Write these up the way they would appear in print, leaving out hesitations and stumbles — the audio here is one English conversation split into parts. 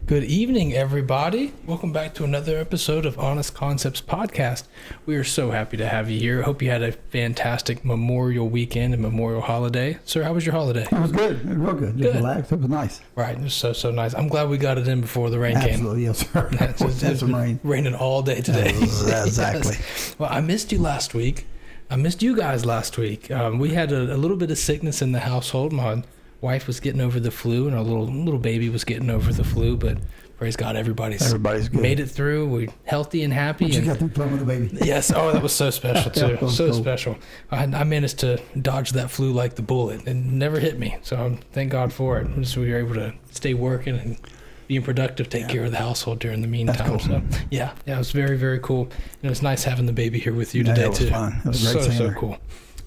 Good evening, everybody. Welcome back to another episode of Honest Concepts Podcast. We are so happy to have you here. Hope you had a fantastic Memorial weekend and Memorial holiday. Sir, how was your holiday? It was good. It was real good. Just relaxed. It was nice. Right. It was so nice. I'm glad we got it in before the rain came. Absolutely, yes, sir. It's some rain. Raining all day today. Exactly. Yes. Well, I missed you last week. I missed you guys last week. We had a little bit of sickness in the household. My wife was getting over the flu, and our little baby was getting over the flu, but praise God, everybody's good. Made it through. We're healthy and happy. You got them fun with the baby. Yes. Oh, that was so special too. Yeah, so cool. special. I managed to dodge that flu like the bullet. It never hit me. So thank God for it. So we were able to stay working and being productive, take care of the household during the meantime. That's cool. So yeah, it was very, very cool. And it's nice having the baby here with you today it was too. Fun. It was great so cool.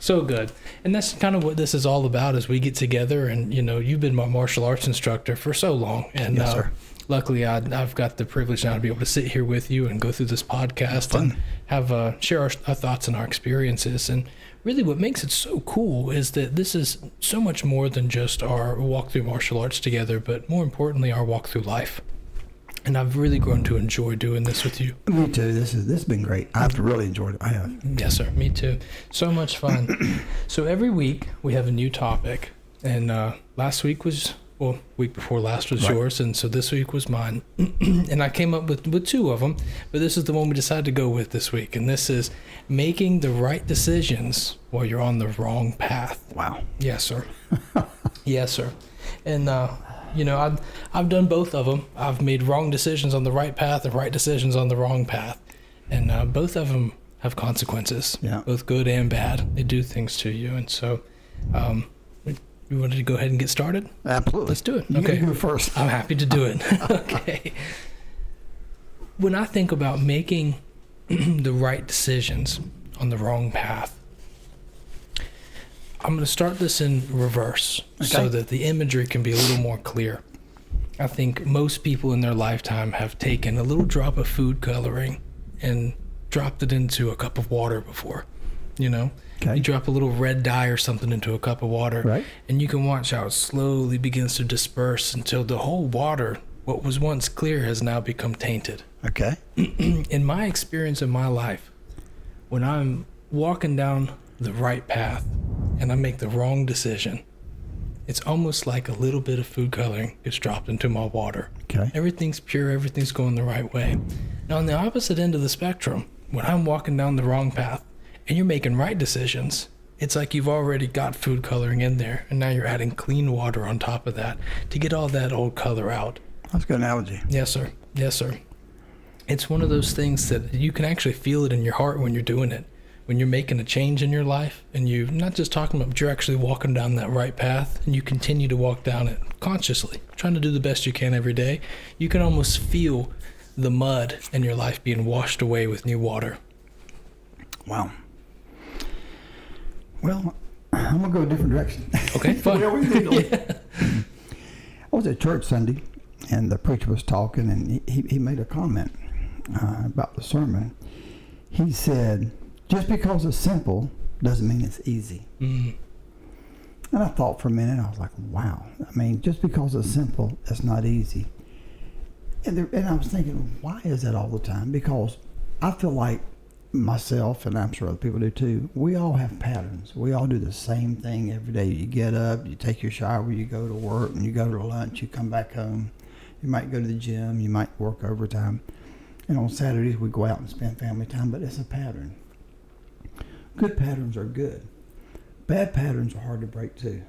So good. And that's kind of what this is all about, is we get together and, you've been my martial arts instructor for so long. And yes, sir. Luckily, I've got the privilege now to be able to sit here with you and go through this podcast and have share our thoughts and our experiences. And really what makes it so cool is that this is so much more than just our walk through martial arts together, but more importantly, our walk through life. And I've really grown to enjoy doing this with you. Me too. This has been great. I've really enjoyed it. I have. Yes, sir. Me too. So much fun. So every week we have a new topic, and last week was, week before last was yours, and so this week was mine. And I came up with two of them, but this is the one we decided to go with this week, and this is making the right decisions while you're on the wrong path. Wow. Yes, sir. Yes, sir. And I've done both of them. I've made wrong decisions on the right path and right decisions on the wrong path. And both of them have consequences, both good and bad. They do things to you. And so you wanted to go ahead and get started? Absolutely. Let's do it. You Okay. can do it first. I'm happy to do it. Okay. When I think about making the right decisions on the wrong path, I'm going to start this in reverse so that the imagery can be a little more clear. I think most people in their lifetime have taken a little drop of food coloring and dropped it into a cup of water before, You drop a little red dye or something into a cup of water, right, and you can watch how it slowly begins to disperse until the whole water, what was once clear, has now become tainted. Okay. In my experience in my life, when I'm walking down the right path and I make the wrong decision, it's almost like a little bit of food coloring gets dropped into my water. Okay. Everything's pure, everything's going the right way. Now, on the opposite end of the spectrum, when I'm walking down the wrong path and you're making right decisions, it's like you've already got food coloring in there, and now you're adding clean water on top of that to get all that old color out. That's a good analogy. Yes, sir. Yes, sir. It's one of those things that you can actually feel it in your heart when you're doing it. When you're making a change in your life, and you're not just talking about, but you're actually walking down that right path, and you continue to walk down it consciously, trying to do the best you can every day, you can almost feel the mud in your life being washed away with new water. Wow. Well, I'm going to go a different direction. Okay, fine. I was at church Sunday, and the preacher was talking, and he made a comment about the sermon. He said, just because it's simple doesn't mean it's easy. Mm. And I thought for a minute, I was like, wow. I mean, just because it's simple, it's not easy. And I was thinking, why is that all the time? Because I feel like myself, and I'm sure other people do too, we all have patterns. We all do the same thing every day. You get up, you take your shower, you go to work, and you go to lunch, you come back home. You might go to the gym, you might work overtime. And on Saturdays, we go out and spend family time, but it's a pattern. Good patterns are good. Bad patterns are hard to break too,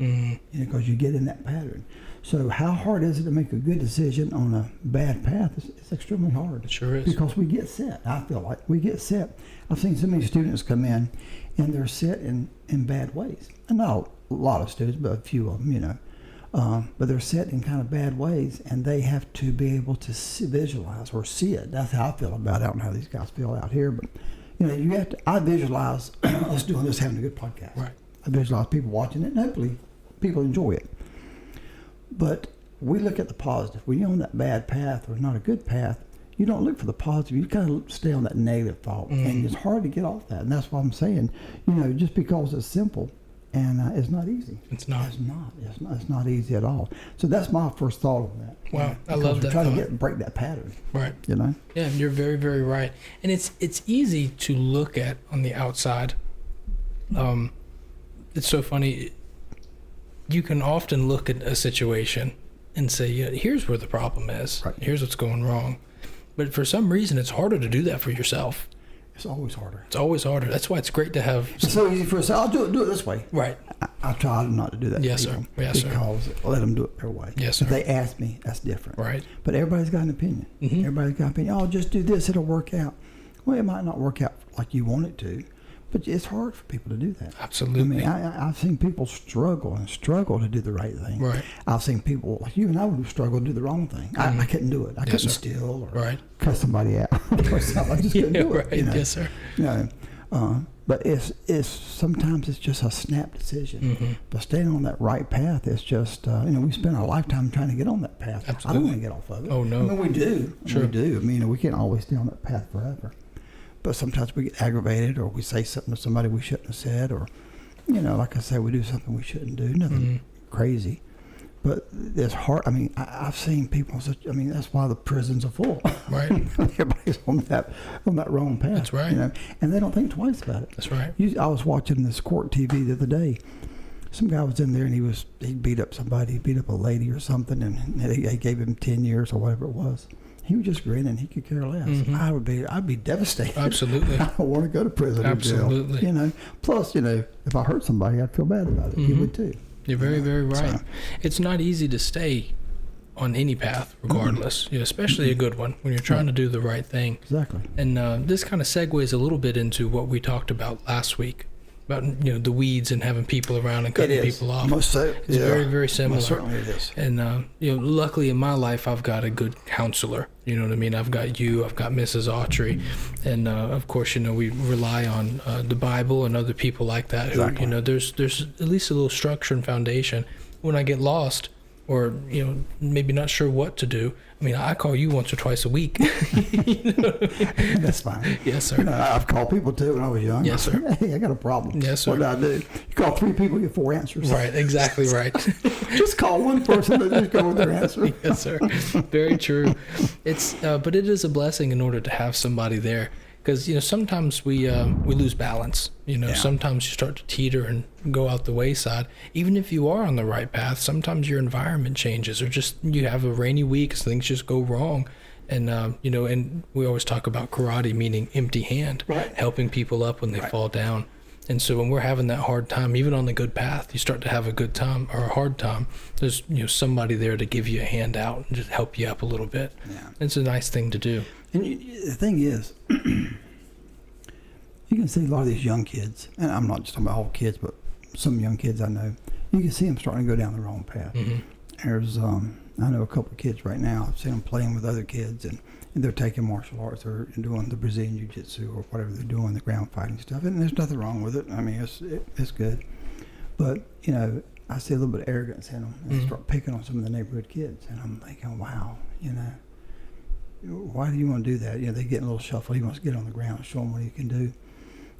because you get in that pattern. So how hard is it to make a good decision on a bad path? It's extremely hard. It sure is. Because we get set. I feel like we get set. I've seen so many students come in, and they're set in bad ways. And not a lot of students, but a few of them, but they're set in kind of bad ways, and they have to be able to visualize or see it. That's how I feel about it. I don't know how these guys feel out here, but you have to. I visualize us doing this, having a good podcast. Right. I visualize people watching it, and hopefully people enjoy it. But we look at the positive. When you're on that bad path or not a good path, you don't look for the positive. You kind of stay on that negative thought, and it's hard to get off that. And that's what I'm saying. Just because it's simple And it's not easy. It's not. It's not easy at all. So that's my first thought on that. Wow, I love that. Try thought. to break that pattern. Right. You know. Yeah, you're very, very right. And it's easy to look at on the outside. It's so funny. You can often look at a situation and say, yeah, here's where the problem is. Right. Here's what's going wrong. But for some reason, it's harder to do that for yourself. It's always harder. It's always harder. That's why it's great to have. It's so easy for us. I'll do it this way. Right. I try not to do that. Yes, to people sir. Yes, sir. because let them do it their way. Yes, sir. If they ask me, that's different. Right. But everybody's got an opinion. Mm-hmm. Everybody's got an opinion. Oh, just do this. It'll work out. Well, it might not work out like you want it to, but it's hard for people to do that. Absolutely. I mean, I've seen people struggle to do the right thing. Right. I've seen people like you and I would struggle to do the wrong thing. I couldn't do it. I couldn't sir. steal or Right. cuss somebody out or something. I just couldn't do it. Right. You know? Yes, sir. You know, but it's sometimes it's just a snap decision. Mm-hmm. But staying on that right path is just we spend our lifetime trying to get on that path. Absolutely. I don't want to get off of it. Oh, no. I mean, we do. Sure. We do. I mean, we can't always stay on that path forever. But sometimes we get aggravated, or we say something to somebody we shouldn't have said, or like I say, we do something we shouldn't do. Nothing crazy. But it's hard. I mean, I've seen people. That's why the prisons are full. Right. Everybody's on that wrong path. That's right. And they don't think twice about it. That's right. I was watching this court TV the other day. Some guy was in there and he beat up somebody. He beat up a lady or something, and they gave him 10 years or whatever it was. He was just grinning. He could care less. Mm-hmm. I'd be devastated. Absolutely. I don't want to go to prison Absolutely. or jail. Plus, if I hurt somebody, I'd feel bad about it. You would too. You're very, very right. So, it's not easy to stay on any path, regardless, especially a good one, when you're trying to do the right thing. exactly. And this kind of segues a little bit into what we talked about last week, about the weeds and having people around and cutting people off. Most so, It's very, very similar. Most certainly it is. And luckily in my life, I've got a good counselor. You know what I mean? I've got you. I've got Mrs. Autry, and of course, we rely on the Bible and other people like that. Who, Exactly. there's at least a little structure and foundation. When I get lost, or maybe not sure what to do, I mean, I call you once or twice a week. You know what I mean? That's fine. Yes, sir. I've called people too when I was young. Yes, sir. Hey, I got a problem. Yes, sir. What do I do? You call 3 people, you get 4 answers. Right. Exactly right. Just call one person, they just go with their answer. Yes, sir. Very true. It's but it is a blessing in order to have somebody there, because sometimes we lose balance. Sometimes you start to teeter and go out the wayside. Even if you are on the right path, sometimes your environment changes, or just you have a rainy week, so things just go wrong. And and we always talk about karate, meaning empty hand, Right. helping people up when they fall down. And so when we're having that hard time, even on the good path, you start to have a good time or a hard time, there's somebody there to give you a hand out and just help you up a little bit. Yeah. It's a nice thing to do. And the thing is, you can see a lot of these young kids, and I'm not just talking about all kids, but some young kids I know, you can see them starting to go down the wrong path. Mm-hmm. There's, I know a couple of kids right now, I've seen them playing with other kids, and they're taking martial arts or doing the Brazilian Jiu-Jitsu or whatever they're doing, the ground fighting stuff, and there's nothing wrong with it. I mean, it's good. But, I see a little bit of arrogance in them, and they start picking on some of the neighborhood kids, and I'm thinking, wow, why do you want to do that? They get a little shuffle. He wants to get on the ground and show them what he can do.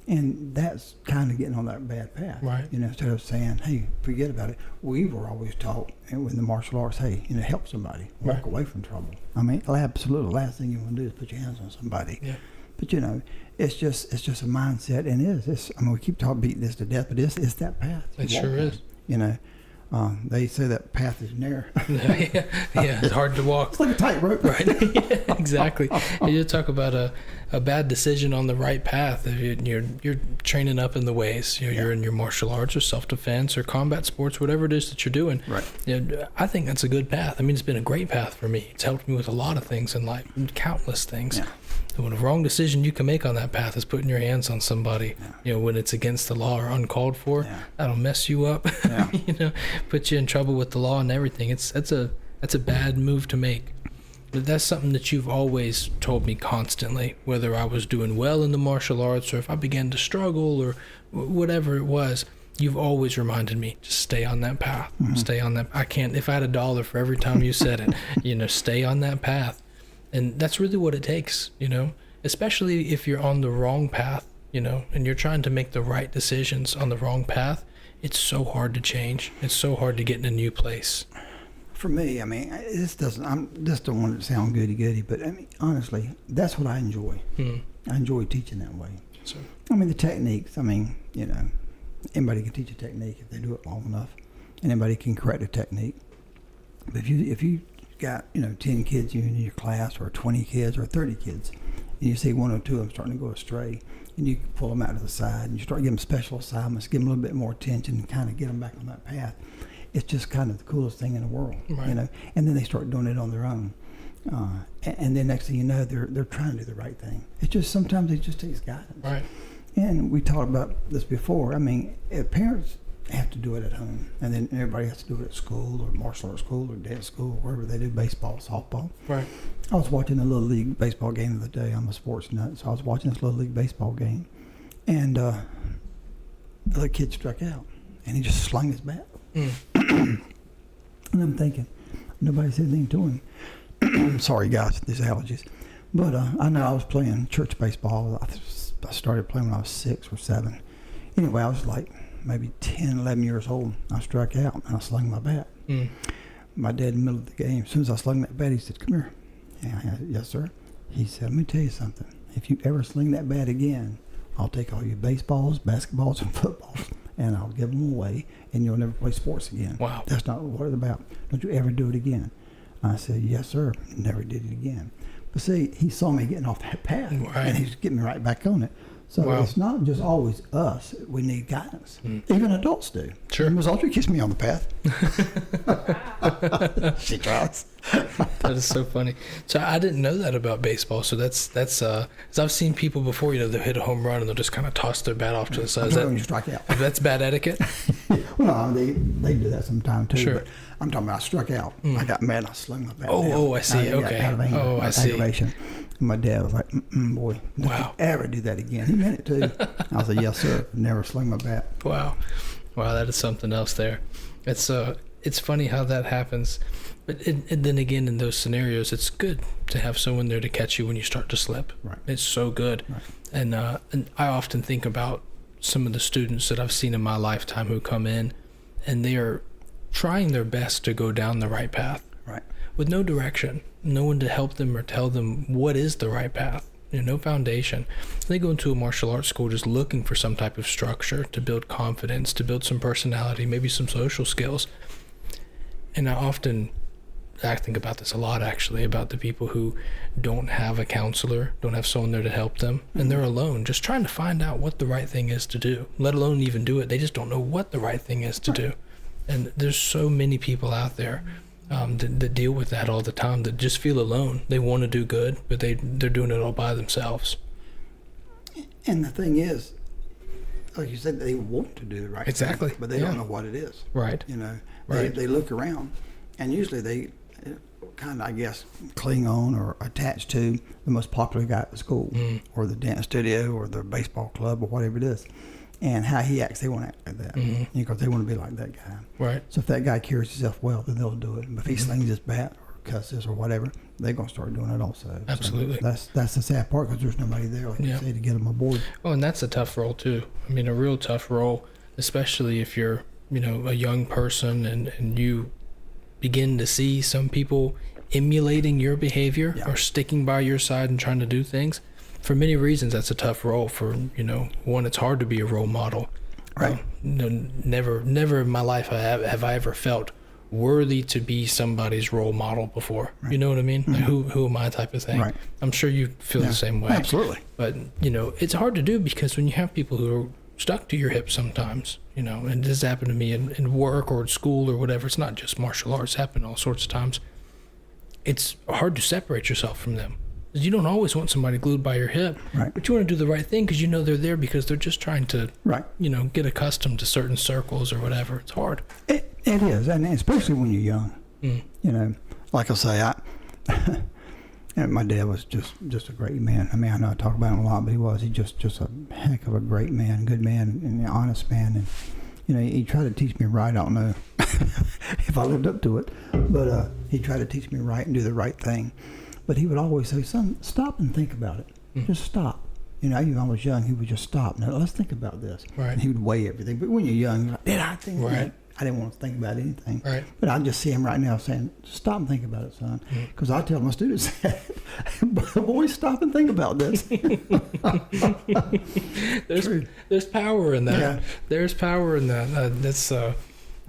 And that's kind of getting on that bad path. Right. Instead of saying, hey, forget about it. We were always taught in the martial arts, hey, help somebody. Walk Right. away from trouble. I mean, absolutely. The last thing you want to do is put your hands on somebody. Yeah. But, it's just a mindset. And we keep beating this to death, but it's that path. It You sure walk is. on. They say that path is narrow. Yeah, it's hard to walk. It's like a tightrope. Right. Yeah, exactly. You talk about a bad decision on the right path. If you're training up in the ways. You're in your martial arts or self-defense or combat sports, whatever it is that you're doing. Right. I think that's a good path. I mean, it's been a great path for me. It's helped me with a lot of things in life, countless things. Yeah. And when a wrong decision you can make on that path is putting your hands on somebody, when it's against the law or uncalled for, that'll mess you up. Yeah. Put you in trouble with the law and everything. That's a bad move to make. But that's something that you've always told me constantly, whether I was doing well in the martial arts or if I began to struggle or whatever it was. You've always reminded me, just stay on that path. Mm-hmm. Stay on that. I can't, if I had $1 for every time you said it, stay on that path. And that's really what it takes, especially if you're on the wrong path, and you're trying to make the right decisions on the wrong path. it's so hard to change. It's so hard to get in a new place. For me, I mean, this doesn't. Just don't want it to sound goody-goody, but I mean, honestly, that's what I enjoy. I enjoy teaching that way. So, I mean, the techniques. I mean, you know, anybody can teach a technique if they do it long enough, and anybody can correct a technique. But if you got 10 kids in your class, or 20 kids, or 30 kids, and you see one or two of them starting to go astray, and you pull them out to the side, and you start giving them special assignments, give them a little bit more attention, and kind of get them back on that path. It's just kind of the coolest thing in the world, right. And then they start doing it on their own, and then next thing you know, they're trying to do the right thing. It's just sometimes it just takes guidance. Right. And we talked about this before. I mean, if parents have to do it at home, and then everybody has to do it at school, or martial arts school, or dance school, wherever they do baseball, softball. Right. I was watching a little league baseball game the other day. I'm a sports nut, so I was watching this little league baseball game, and the kid struck out, and he just slung his bat. And I'm thinking, nobody said anything to him. Sorry, guys, these allergies. But I know I was playing church baseball. I started playing when I was 6 or 7. Anyway, I was like maybe 10, 11 years old. I struck out, and I slung my bat. My dad, in the middle of the game, as soon as I slung that bat, he said, "Come here." And I said, "Yes, sir." He said, "Let me tell you something. If you ever sling that bat again, I'll take all your baseballs, basketballs, and footballs, and I'll give them away, and you'll never play sports again. Wow. That's not what it's about. Don't you ever do it again." I said, "Yes, sir." Never did it again. But see, he saw me getting off that path, Right. and he's getting me right back on it. So Wow. it's not just always us. We need guidance. Even adults do. Sure. Ms. Audrey keeps me on the path. She tries. That is so funny. So I didn't know that about baseball. So that's 'cause I've seen people before, they'll hit a home run and they'll just kind of toss their bat off to the side. Is When you strike out. that's bad etiquette? Well, no, they do that sometime too. Sure. But I'm talking about I struck out. I got mad. I slung my bat. Oh, I see. Out of Okay. anger, Oh, I see. aggravation. And my dad was like, "Boy, don't Wow. you ever do that again." He meant it too. I said, "Yes, sir. Never slung my bat." Wow, that is something else there. It's funny how that happens, but and then again in those scenarios, it's good to have someone there to catch you when you start to slip. Right. It's so good, Right. and I often think about some of the students that I've seen in my lifetime who come in, and they are trying their best to go down the right path Right. with no direction, no one to help them or tell them what is the right path. No foundation. They go into a martial arts school just looking for some type of structure to build confidence, to build some personality, maybe some social skills. And I think about this a lot, actually, about the people who don't have a counselor, don't have someone there to help them, and they're alone, just trying to find out what the right thing is to do, let alone even do it. They just don't know what the right thing is to do. And there's so many people out there that deal with that all the time, that just feel alone. They want to do good, but they're doing it all by themselves. And the thing is, like you said, they want to do the right Exactly. thing, but they don't know what it is. Right. Right. They look around, and usually they kind of, I guess, cling on or attach to the most popular guy at the school, or the dance studio, or the baseball club, or whatever it is. And how he acts, they want to act like that, because they want to be like that guy. Right. So if that guy carries himself well, then they'll do it. But if he slings his bat or cusses or whatever, they're going to start doing it also. Absolutely. So that's the sad part, because there's nobody there, like you say, to get them aboard. Well, and that's a tough role too. I mean, a real tough role, especially if you're, a young person and you begin to see some people emulating your behavior or sticking by your side and trying to do things. For many reasons, that's a tough role. For one, it's hard to be a role model. Right. Never in my life have I ever felt worthy to be somebody's role model before. Right. You know what I mean? Like, who am I, type of thing. Right. I'm sure you feel the same way. Absolutely. But it's hard to do, because when you have people who are stuck to your hips sometimes, and this happened to me in work or at school or whatever. It's not just martial arts. It's happened all sorts of times. It's hard to separate yourself from them. You don't always want somebody glued by your hip, right? But you want to do the right thing, because they're there because they're just trying to, right? Get accustomed to certain circles or whatever. It's hard. It is, and especially when you're young. Like I say, and my dad was just a great man. I mean, I know I talk about him a lot, but he's just a heck of a great man, good man, and an honest man. And he tried to teach me right. I don't know if I lived up to it, but he tried to teach me right and do the right thing. But he would always say, "Son, stop and think about it. Just stop. You know, even when I was young, he would just stop. Now, let's think about this. Right. And he would weigh everything. But when you're young, you're like, did I think Right. that? I didn't want to think about anything. Right. But I just see him right now saying, stop and think about it, son. Because I tell my students that, boys, stop and think about this. True. There's power in that. Yeah. There's power in that. That's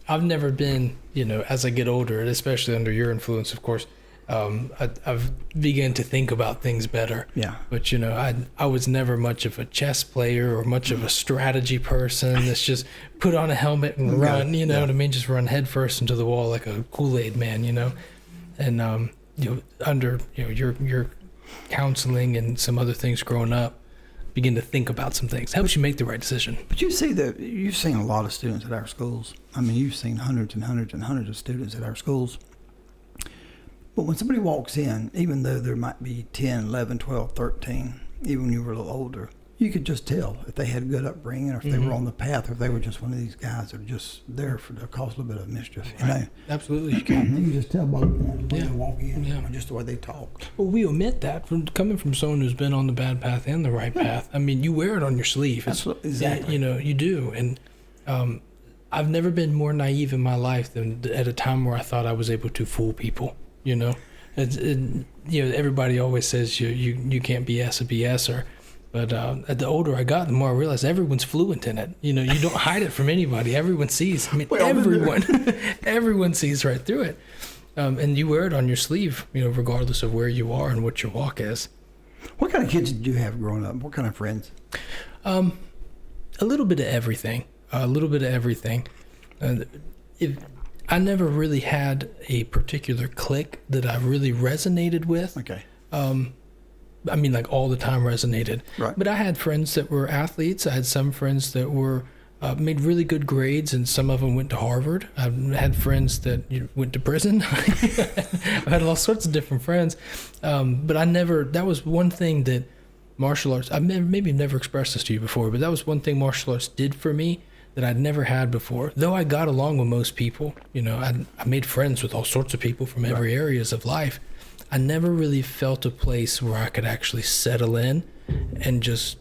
I've never been, you know, as I get older, and especially under your influence, of course, I've begun to think about things better. Yeah. But you know, I was never much of a chess player or much of a strategy person. That's just put on a helmet and run. You know what I mean? Just run headfirst into the wall like a Kool-Aid man. You know, and you know, under your counseling and some other things growing up, begin to think about some things. Helps you make the right decision. But you see that you've seen a lot of students at our schools. I mean, you've seen hundreds and hundreds and hundreds of students at our schools. But when somebody walks in, even though there might be 10, 11, 12, 13, even when you were a little older, you could just tell if they had a good upbringing or if they were on the path or if they were just one of these guys that are just there to cause a little bit of mischief. You know? Absolutely, you can. You can just tell by the way Yeah. they walk in Yeah. or just the way they talk. Well, we omit that from coming from someone who's been on the bad path and the right path. I mean, you wear it on your sleeve. Absolutely, exactly. You know, you do. And I've never been more naive in my life than at a time where I thought I was able to fool people. You know, you know, everybody always says you can't BS a BSer. But the older I got, the more I realized everyone's fluent in it. You know, you don't hide it from anybody. Everyone sees. I mean, everyone sees right through it. And you wear it on your sleeve, you know, regardless of where you are and what your walk is. What kind of kids did you have growing up? What kind of friends? A little bit of everything. A little bit of everything. I never really had a particular clique that I really resonated with. Okay. I mean, like all the time resonated. Right. But I had friends that were athletes. I had some friends that were made really good grades, and some of them went to Harvard. I had friends that went to prison. I had all sorts of different friends. But I never, that was one thing that martial arts, I've maybe never expressed this to you before, but that was one thing martial arts did for me that I'd never had before. Though I got along with most people, you know, I made friends with all sorts of people from every areas of life. I never really felt a place where I could actually settle in and just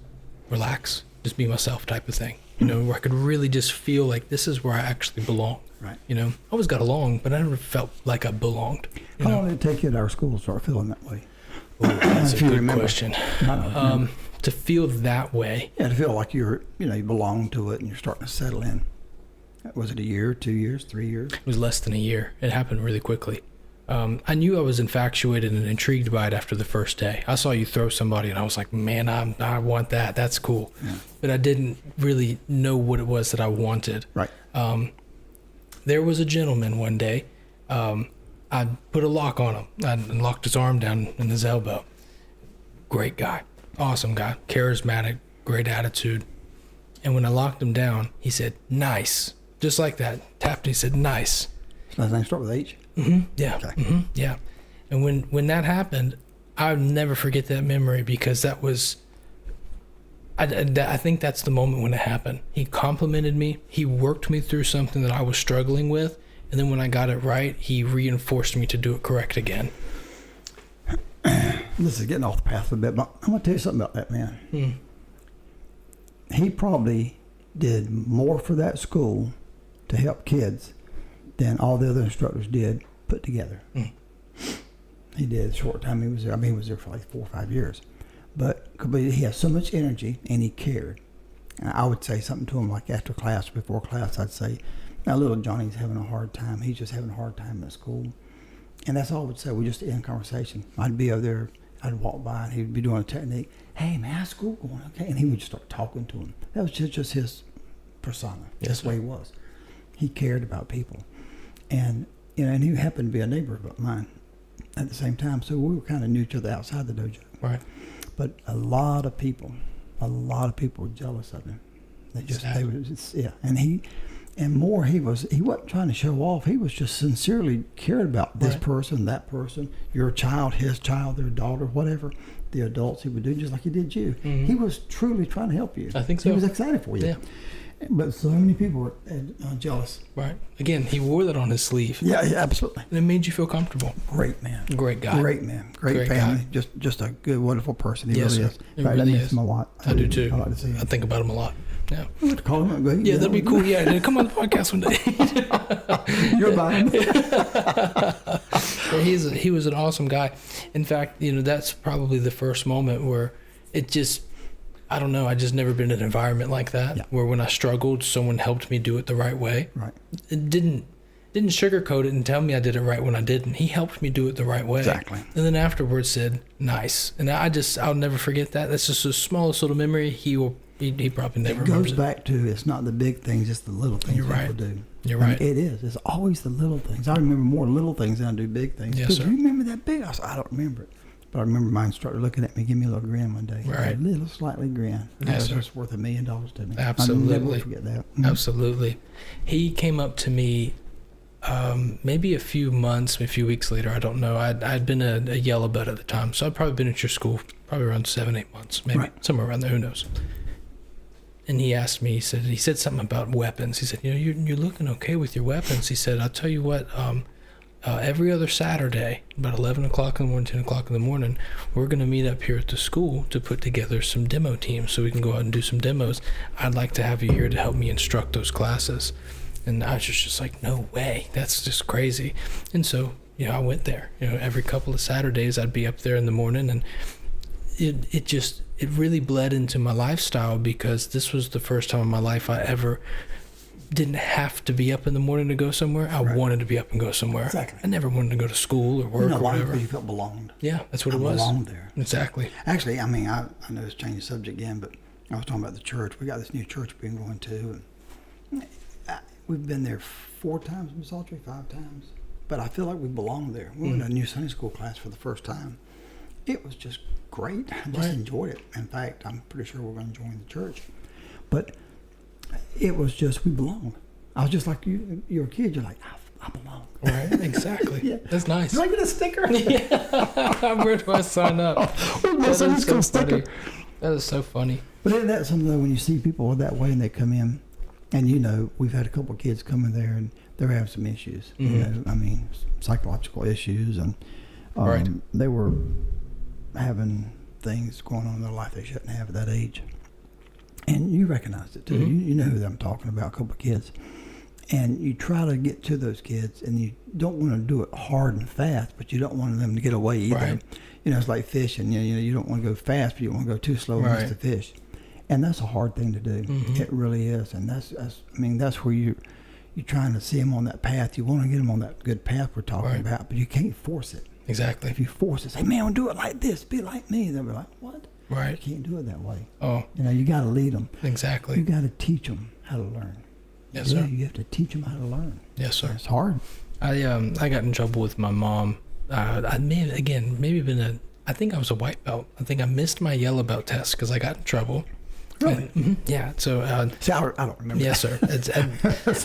relax, just be myself type of thing. You know, where I could really just feel like this is where I actually belong. Right. You know, I always got along, but I never felt like I belonged. How long did it take you at our school to start feeling that way? Well, that's a If you good remember. question. No. To feel that way, Yeah, to feel like you belong to it and you're starting to settle in. Was it a year, 2 years, 3 years? it was less than a year. It happened really quickly. I knew I was infatuated and intrigued by it after the first day. I saw you throw somebody and I was like, man, I want that. That's cool. Yeah. But I didn't really know what it was that I wanted. Right. There was a gentleman one day. I put a lock on him. I locked his arm down in his elbow. Great guy. Awesome guy. Charismatic. Great attitude. And when I locked him down, he said, nice. Just like that. Tapped and he said, nice. So does that start with H? Yeah. Okay. Yeah. And when that happened, I'll never forget that memory because that was, I think that's the moment when it happened. He complimented me. He worked me through something that I was struggling with. And then when I got it right, he reinforced me to do it correct again. This is getting off the path a bit, but I'm going to tell you something about that man. He probably did more for that school to help kids than all the other instructors did put together. He did a short time he was there. I mean, he was there for like 4 or 5 years. But he had so much energy and he cared. And I would say something to him like after class, before class, I'd say, now little Johnny's having a hard time. He's just having a hard time at school. And that's all I would say. We just end conversation. I'd be over there. I'd walk by and he'd be doing a technique. Hey, man, how's school going? Okay. And he would just start talking to him. That was just his persona. That's the way he was. He cared about people. And, and he happened to be a neighbor of mine at the same time. So we were kind of knew each other outside the dojo. Right. But a lot of people were jealous of him. They were just, yeah. And he wasn't trying to show off. He was just sincerely cared about this person, that person, your child, his child, their daughter, whatever. The adults he would do just like he did you. He was truly trying to help you. I think so. He was excited for you. Yeah. But so many people were jealous. Right. Again, he wore that on his sleeve. Yeah, absolutely. And it made you feel comfortable. Great man. Great guy. Great man. Great family. Guy. Just a good, wonderful person. He Yes, really sir. is. It In fact, really I miss is. him a lot. I do too. I like to see him. I think about him a lot. Yeah. I'm going to call him. And Yeah, that'd be cool. Yeah, come on the podcast one day. You're buying. He was an awesome guy. In fact, that's probably the first moment where it just, I don't know, I just never been in an environment like that, Yeah. where when I struggled, someone helped me do it the right way. Right. It didn't sugarcoat it and tell me I did it right when I didn't. He helped me do it the right way. Exactly. And then afterwards said, nice. And I'll never forget that. That's just the smallest little memory. He probably never It remembers goes back to, it's not the big things, it's the little things You're right. people do. You're I mean, right. it is. It's always the little things. I remember more little things than I do big things. Yes, Because sir. you remember that big? I said, I don't remember it. But I remember my instructor looking at me, give me a little grin one day. Right. A little slightly grin. Yes, That sir. was worth $1 million to me. Absolutely. I'll never forget that. Mhm. Absolutely. He came up to me maybe a few weeks later. I don't know. I'd been a yellow belt at the time. So I'd probably been at your school probably around 7-8 months, maybe Right. somewhere around there. Who knows? And he asked me, he said something about weapons. He said, you're looking okay with your weapons. He said, I'll tell you what, every other Saturday, about 11 o'clock in the morning, 10 o'clock in the morning, we're going to meet up here at the school to put together some demo teams so we can go out and do some demos. I'd like to have you here to help me instruct those classes. And I was just like, no way. That's just crazy. And so, I went there. Every couple of Saturdays I'd be up there in the morning, and it really bled into my lifestyle, because this was the first time in my life I ever didn't have to be up in the morning to go somewhere. I Right. wanted to be up and go somewhere. Exactly. I never wanted to go to school or work or why? whatever. Because you felt belonged. Yeah, that's what I it was. belonged there. Exactly. Actually, I mean, I know it's changing the subject again, but I was talking about the church. We got this new church we've been going to, and we've been there 4 times, Miss Autry, 5 times. But I feel like we belong there. We went to a new Sunday school class for the first time. It was just great. I just Right. enjoyed it. In fact, I'm pretty sure we're going to join the church. But it was just, we belong. I was just like, you're a kid. You're like, I belong. Right, exactly. Yeah. That's nice. Do I get a sticker? Yeah. Where do I sign up? Where's my That is Sunday school so funny. sticker? That is so funny. But isn't that something, though, when you see people that way and they come in, and we've had a couple of kids come in there and they're having some issues. Mhm. I mean, psychological issues, and Right. they were having things going on in their life they shouldn't have at that age. And you recognized it too. Mhm. You know who I'm talking about, a couple of kids. And you try to get to those kids, and you don't want to do it hard and fast, but you don't want them to get away either. Right. It's like fishing. You don't want to go fast, but you don't want to go too slow and miss Right. the fish. And that's a hard thing to do. Mhm. It really is. And that's where you're trying to see them on that path. You want to get them on that good path we're talking Right. about, but you can't force it. Exactly. If you force it, say, man, do it like this, be like me, they'll be like, what? You Right. can't do it that way. Oh, You got to lead them. You exactly. got to teach them how to learn. Yes, sir. You have to teach them how to learn. Yes, sir. It's hard. I got in trouble with my mom. I I think I was a white belt. I think I missed my yellow belt test because I got in trouble. Really? And, yeah. So See, I don't remember. yes, sir.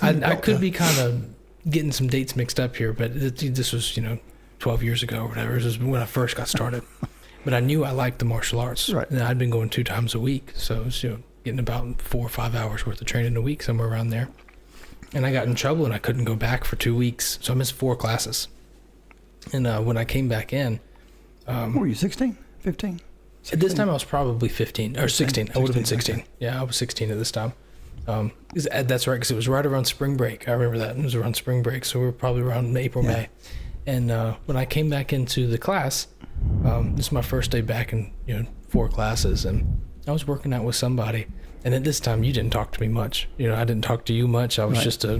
I could be kind of getting some dates mixed up here, but this was 12 years ago or whatever. This was when I first got started. But I knew I liked the martial arts. Right. And I'd been going 2 times a week, so it was, getting about 4 or 5 hours worth of training a week, somewhere around there. And I got in trouble, and I couldn't go back for 2 weeks, so I missed 4 classes. And when I came back in, What were you, 16? 15? at this time I was probably 15 or 16. I would have been 16, 16. okay. Yeah, I was 16 at this time. That's right, because it was right around spring break. I remember that. It was around spring break, so we were probably around April, Yeah. May. And when I came back into the class, this is my first day back in 4 classes, and I was working out with somebody. And at this time, you didn't talk to me much. I didn't talk to you much. I was Right. just a,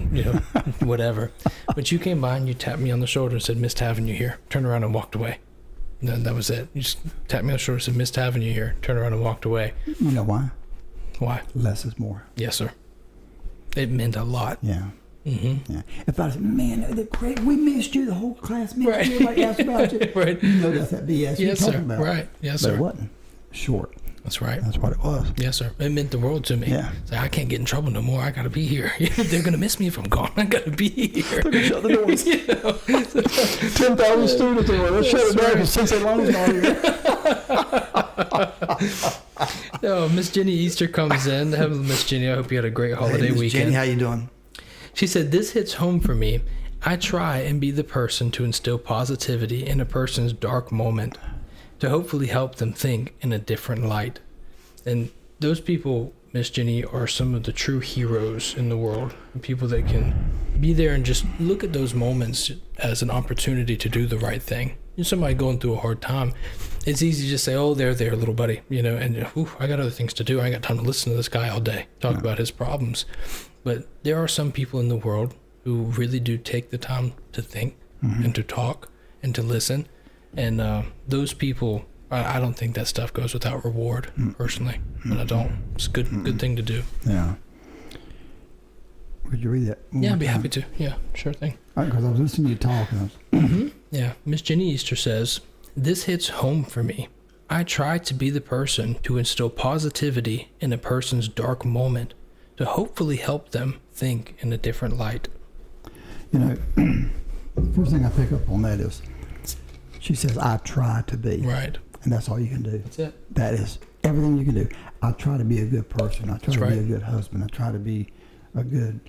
whatever. But you came by and you tapped me on the shoulder and said, "Missed having you here." Turned around and walked away. And then that was it. You just tapped me on the shoulder and said, "Missed having you here." Turned around and walked away. You know why? Why? Less is more. Yes, sir. It meant a lot. Yeah. Mm-hmm. Yeah. If I said, man, they're great, we missed you, the whole class missed Right. you, everybody asked about you. Right. You know that's that BS you're Yes, talking sir. about. Right. Yes, But sir. it wasn't. Short. That's right. That's what it was. Yes, sir. It meant the world to me. Yeah. It's like, I can't get in trouble no more. I got to be here. They're going to miss me if I'm gone. I got to be here. They're gonna shut the doors. 10,000 students. Let's shut it down. Since they lost all here. Oh, Miss Jenny Easter comes in. Hello, Miss Jenny. I hope you had a great holiday Hey, Miss weekend. Jenny, how you doing? She said, "This hits home for me. I try and be the person to instill positivity in a person's dark moment to hopefully help them think in a different light." And those people, Miss Jenny, are some of the true heroes in the world. People that can be there and just look at those moments as an opportunity to do the right thing. You know, somebody going through a hard time, it's easy to just say, "Oh, there, little buddy," you know, and I got other things to do. I ain't got time to listen to this guy all day talk about his problems. But there are some people in the world who really do take the time to think and to talk and to listen. And those people, I don't think that stuff goes without reward, personally. But I don't. It's a good thing to do. Yeah. Would you read that? Yeah, I'd be happy to. Yeah, sure thing. Because I was listening to you talk. And Yeah, Miss Jenny Easter says, "This hits home for me. I try to be the person to instill positivity in a person's dark moment to hopefully help them think in a different light." you know, the first thing I pick up on that is she says, "I try to be." Right. And that's all you can do. That's it. That is everything you can do. I try to be a good person. I try That's to right. be a good husband. I try to be a good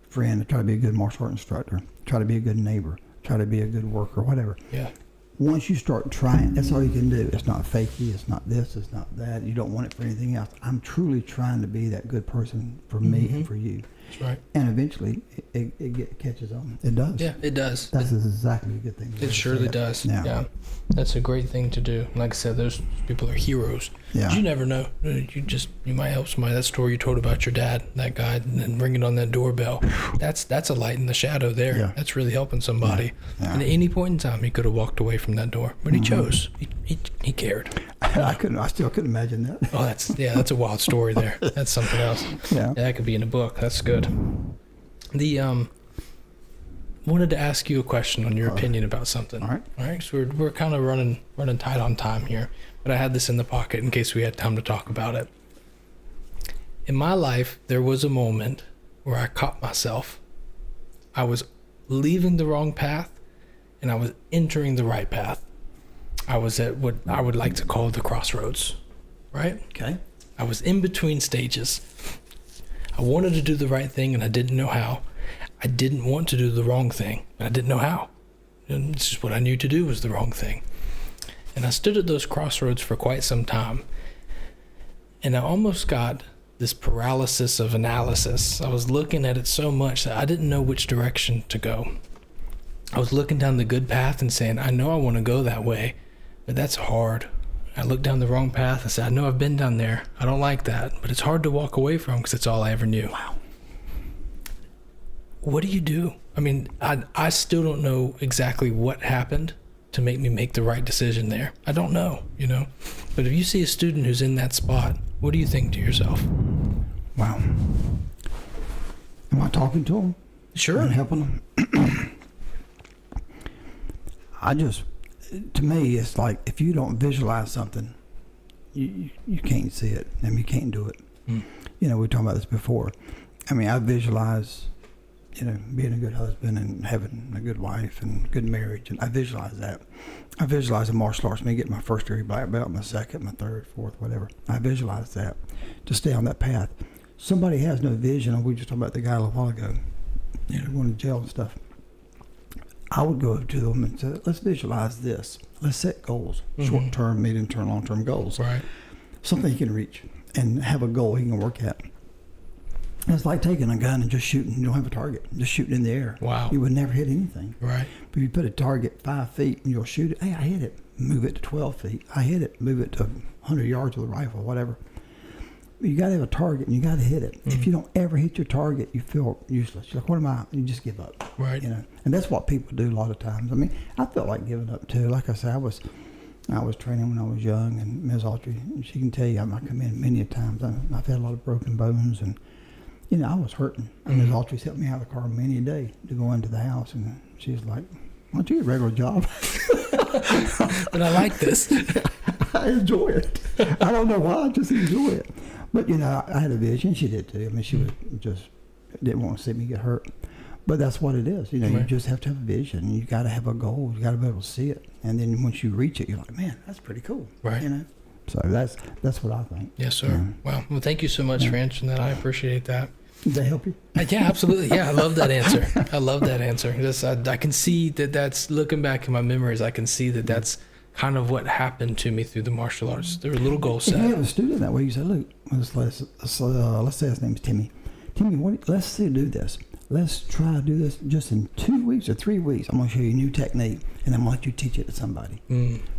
friend. I try to be a good martial art instructor. I try to be a good neighbor. I try to be a good worker, whatever. Yeah. Once you start trying, that's all you can do. It's not fakey. It's not this. It's not that. You don't want it for anything else. I'm truly trying to be that good person for me and for you. That's right. And eventually, it catches on. It does. Yeah, it does. That's exactly a good thing. to It do. surely does. Yeah. That's a great thing to do. Like I said, those people are heroes. Yeah. You never know. You might help somebody. That story you told about your dad, that guy, and then ringing on that doorbell. That's a light in the shadow there. Yeah. That's really helping somebody. Yeah. And at any point in time, he could have walked away from that door, but he chose. He cared. I still couldn't imagine that. Oh, that's a wild story there. That's something else. Yeah. That could be in a book. That's good. Wanted to ask you a question on your opinion about something. All right. All right. So we're kind of running tight on time here, but I had this in the pocket in case we had time to talk about it. In my life, there was a moment where I caught myself. I was leaving the wrong path, and I was entering the right path. I was at what I would like to call the crossroads. Right? Okay. I was in between stages. I wanted to do the right thing, and I didn't know how. I didn't want to do the wrong thing, and I didn't know how. And it's just what I knew to do was the wrong thing. And I stood at those crossroads for quite some time. And I almost got this paralysis of analysis. I was looking at it so much that I didn't know which direction to go. I was looking down the good path and saying, I know I want to go that way, but that's hard. I looked down the wrong path. I said, I know I've been down there. I don't like that, but it's hard to walk away from because it's all I ever knew. Wow. What do you do? I mean, I still don't know exactly what happened to make me make the right decision there. I don't know, you know. But if you see a student who's in that spot, what do you think to yourself? Wow. Am I talking to them? Sure. And helping them? To me, it's like if you don't visualize something, you can't see it. I mean, you can't do it. You know, we were talking about this before. I mean, I visualize, being a good husband and having a good wife and good marriage, and I visualize that. I visualize in martial arts, me getting my first degree black belt, my second, my third, fourth, whatever. I visualize that to stay on that path. Somebody has no vision, and we just talked about the guy a little while ago, going to jail and stuff. I would go to them and say, let's visualize this. Let's set goals, short-term, medium-term, long-term goals. Right. Something you can reach and have a goal you can work at. It's like taking a gun and just shooting. You don't have a target. Just shooting in the air. Wow. You would never hit anything. Right. But if you put a target 5 feet and you'll shoot it, hey, I hit it. Move it to 12 feet. I hit it. Move it to 100 yards with a rifle, whatever. But you got to have a target and you got to hit it. If you don't ever hit your target, you feel useless. You're like, what am I? You just give up. Right. And that's what people do a lot of times. I mean, I felt like giving up too. Like I said, I was training when I was young, and Ms. Autry, she can tell you, I come in many a times. I've had a lot of broken bones, and I was hurting. And Ms. Autry's helped me out of the car many a day to go into the house, and she's like, why don't you get a regular job? But I like this. I enjoy it. I don't know why, I just enjoy it. But, I had a vision. She did too. I mean, she was just didn't want to see me get hurt. But that's what it is. You Right. just have to have a vision. You got to have a goal. You got to be able to see it. And then once you reach it, you're like, man, that's pretty cool. Right. So that's what I think. Yes, sir. Wow. Well, thank you so much for answering that. I appreciate that. Did that help you? Yeah, absolutely. Yeah, I love that answer. I love that answer. Just, I can see that's looking back in my memories. I can see that's kind of what happened to me through the martial arts. There were little goals If set. you have a student that way, you say, look, let's say his name's Timmy. Timmy, let's do this. Let's try to do this just in 2 weeks or 3 weeks. I'm going to show you a new technique, and I'm going to let you teach it to somebody.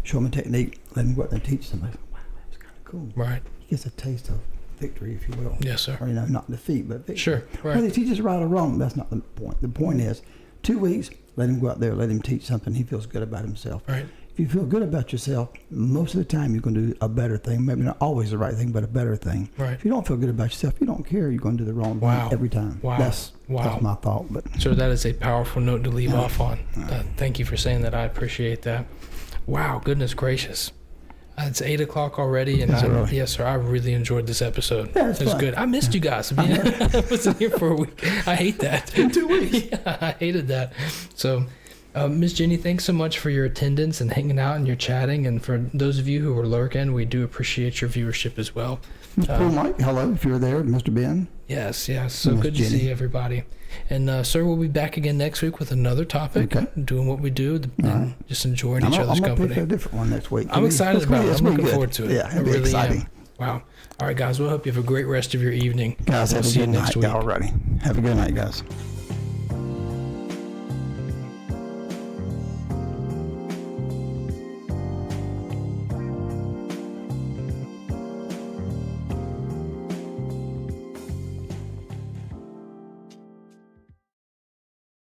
Show them a technique, let them go out there and teach somebody. Wow, that's kind of cool. Right. He gets a taste of victory, if you will. Yes, sir. Or, not defeat, but victory. Sure. Right. Whether he teaches right or wrong, that's not the point. The point is, 2 weeks, let him go out there, let him teach something he feels good about himself. Right. If you feel good about yourself, most of the time you're going to do a better thing. Maybe not always the right thing, but a better thing. Right. If you don't feel good about yourself, you don't care. You're going to do the wrong Wow. thing every time. Wow. That's Wow. my thought. But So that is a powerful note to leave off on. Thank you for saying that. I appreciate that. Wow, goodness gracious. It's 8 o'clock already, and Is it really? yes, sir. I really enjoyed this episode. Yeah, it's It was fun. good. I missed you guys. I wasn't here for a week. I hate that. 2 weeks. Yeah, I hated that. So, Miss Jenny, thanks so much for your attendance and hanging out and your chatting. And for those of you who were lurking, we do appreciate your viewership as well. Cool, Mike. Hello, if you're there, Mr. Ben. Yes. So Miss good Jenny. to see everybody. And, sir, we'll be back again next week with another topic, Okay. doing what we do, and just enjoying each I'm other's going to pick company. a different one next week. I'm excited about it. I'm looking forward to it. Yeah, I it'll be really exciting. am. Wow. All right, guys. Well, I hope you have a great rest of your evening. Guys, We'll have a see you good next night week. already. Have a good night, guys.